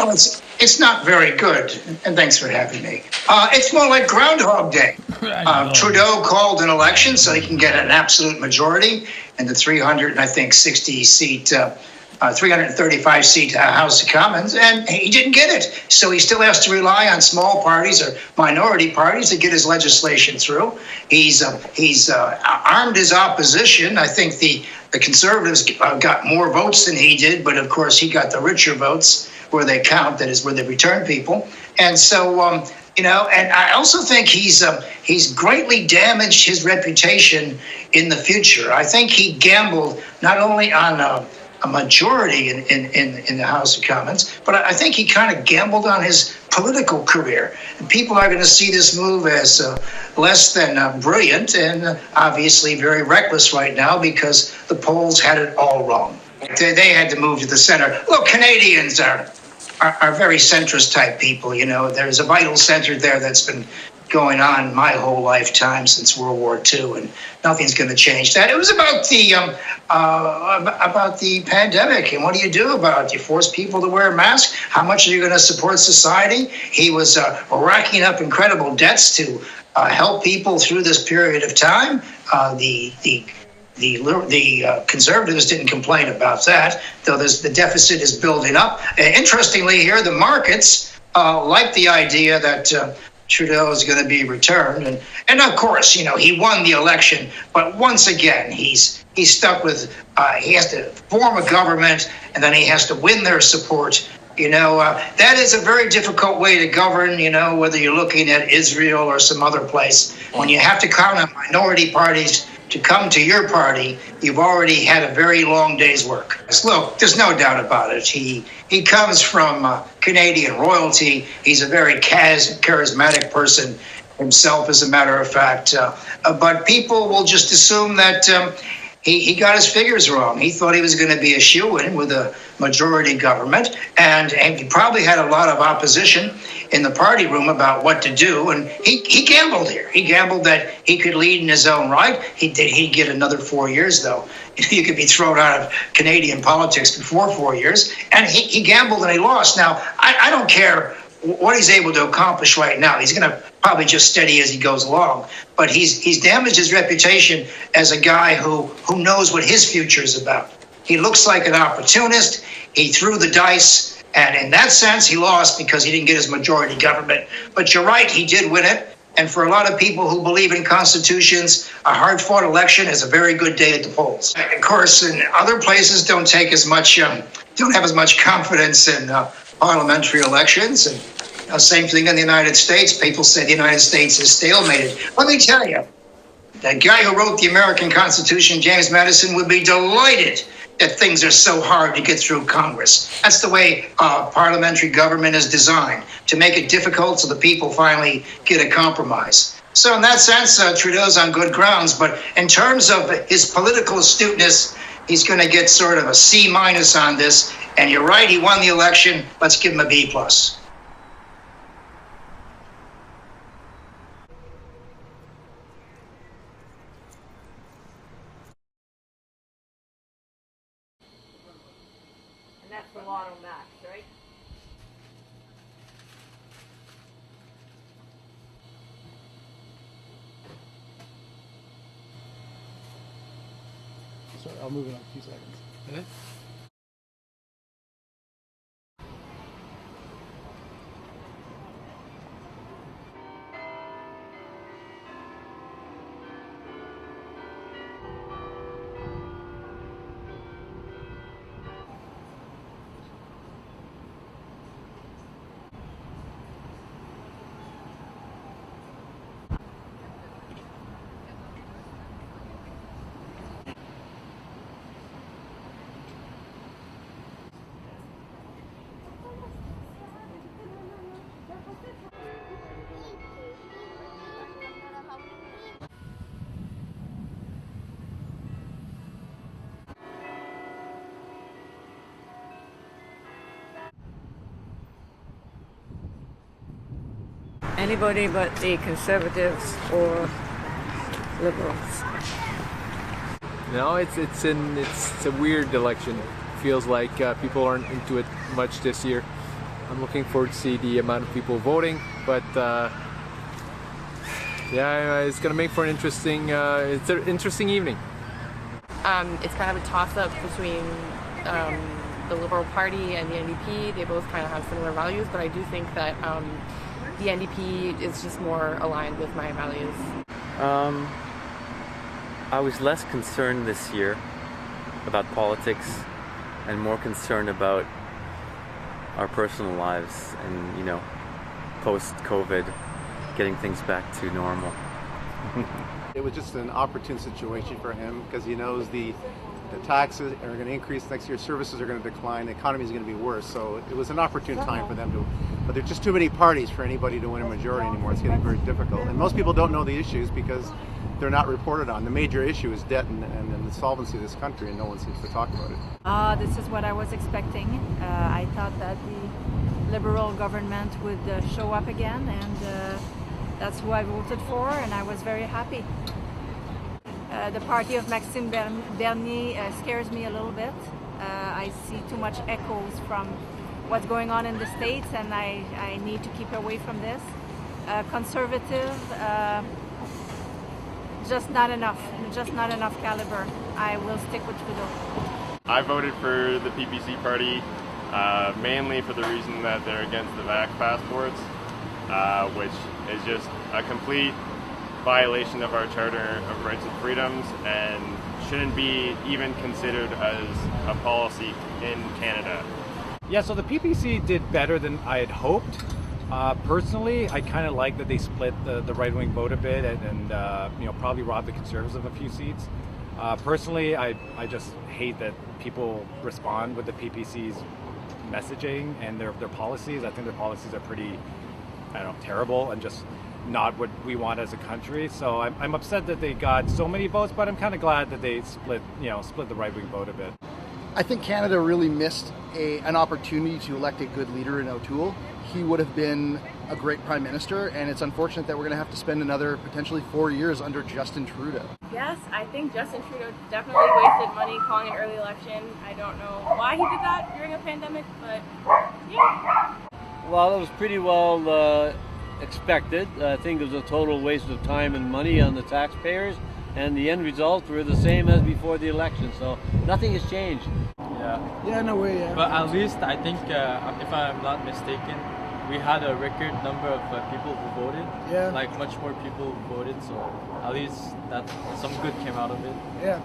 Well, it's not very good, and thanks for having me. It's more like Groundhog Day. Trudeau called an election so he can get an absolute majority in the 335 seat House of Commons, and he didn't get it. So he still has to rely on small parties or minority parties to get his legislation through. He's armed his opposition. I think the Conservatives got more votes than he did, but of course he got the richer votes where they count, that is where they return people. And so, and I also think he's greatly damaged his reputation in the future. I think he gambled not only on a majority in the House of Commons, but I think he kind of gambled on his political career. And people are going to see this move as less than brilliant and obviously very reckless right now because the polls had it all wrong. They had to move to the center. Look, Canadians are very centrist type people. You know, there's a vital center there that's been going on my whole lifetime since World War II, and nothing's going to change that. It was about the pandemic, and what do you do about it? You force people to wear masks. How much are you going to support society? He was racking up incredible debts to help people through this period of time. The Conservatives didn't complain about that, though the deficit is building up. Interestingly here, the markets like the idea that Trudeau is going to be returned. And of course, you know, he won the election, but once again, he's stuck with, he has to form a government and then he has to win their support. You know, that is a very difficult way to govern, you know, whether you're looking at Israel or some other place. When you have to count on minority parties to come to your party, you've already had a very long day's work. Look, there's no doubt about it. He comes from Canadian royalty. He's a very charismatic person himself, as a matter of fact. But people will just assume that he got his figures wrong. He thought he was going to be a shoo-in with a majority government, and he probably had a lot of opposition in the party room about what to do, and he gambled here. He gambled that he could lead in his own right. He'd get another 4 years, though. You could be thrown out of Canadian politics before 4 years, and he gambled and he lost. Now, I don't care what he's able to accomplish right now. He's going to probably just steady as he goes along, but he's damaged his reputation as a guy who knows what his future is about. He looks like an opportunist. He threw the dice, and in that sense, he lost because he didn't get his majority government. But you're right, he did win it. And for a lot of people who believe in constitutions, a hard-fought election is a very good day at the polls. Of course, in other places, don't have as much confidence in parliamentary elections. And same thing in the United States. People say the United States is stalemated. Let me tell you, the guy who wrote the American Constitution, James Madison, would be delighted that things are so hard to get through Congress. That's the way parliamentary government is designed, to make it difficult so the people finally get a compromise. So in that sense, Trudeau's on good grounds, but in terms of his political astuteness, he's going to get sort of a C- on this. And you're right, he won the election. Let's give him a B+. That's for Lotto Max, right? Sorry, I'll move in a few seconds. Okay? Anybody but the Conservatives or Liberals. No, it's a weird election. Feels like people aren't into it much this year. I'm looking forward to see the amount of people voting, but yeah, it's gonna make for an interesting, it's an interesting evening. It's kind of a toss-up between the Liberal Party and the NDP. They both kind of have similar values, but I do think that the NDP is just more aligned with my values. I was less concerned this year about politics and more concerned about our personal lives and, you know, post-COVID, getting things back to normal. It was just an opportune situation for him because he knows the taxes are going to increase next year, services are going to decline, the economy is going to be worse. So it was an opportune time for them to, but there are just too many parties for anybody to win a majority anymore. It's getting very difficult. And most people don't know the issues because they're not reported on. The major issue is debt and the solvency of this country, and no one seems to talk about it. This is what I was expecting. I thought that the Liberal government would show up again, and that's who I voted for, and I was very happy. The party of Maxime Bernier scares me a little bit. I see too much echoes from what's going on in the States, and I need to keep away from this. Conservative, just not enough caliber. I will stick with Trudeau. I voted for the PPC party mainly for the reason that they're against the vax passports, which is just a complete violation of our Charter of Rights and Freedoms and shouldn't be even considered as a policy in Canada. Yeah, so the PPC did better than I had hoped. Personally, I kind of like that they split the right-wing vote a bit and you know, probably robbed the Conservatives of a few seats. Personally, I just hate that people respond with the PPC's messaging and their policies. I think their policies are pretty, I don't know, terrible and just not what we want as a country. So I'm upset that they got so many votes, but I'm kind of glad that they split the right-wing vote a bit. I think Canada really missed an opportunity to elect a good leader in O'Toole. He would have been a great Prime Minister, and it's unfortunate that we're going to have to spend another potentially 4 years under Justin Trudeau. Yes, I think Justin Trudeau definitely wasted money calling an early election. I don't know why he did that during a pandemic, but yeah. Well, it was pretty well expected. I think it was a total waste of time and money on the taxpayers, and the end results were the same as before the election, so nothing has changed. Yeah, no way, yeah. But at least I think, if I'm not mistaken, we had a record number of people who voted. Yeah. Like much more people who voted, so at least some good came out of it. Yeah.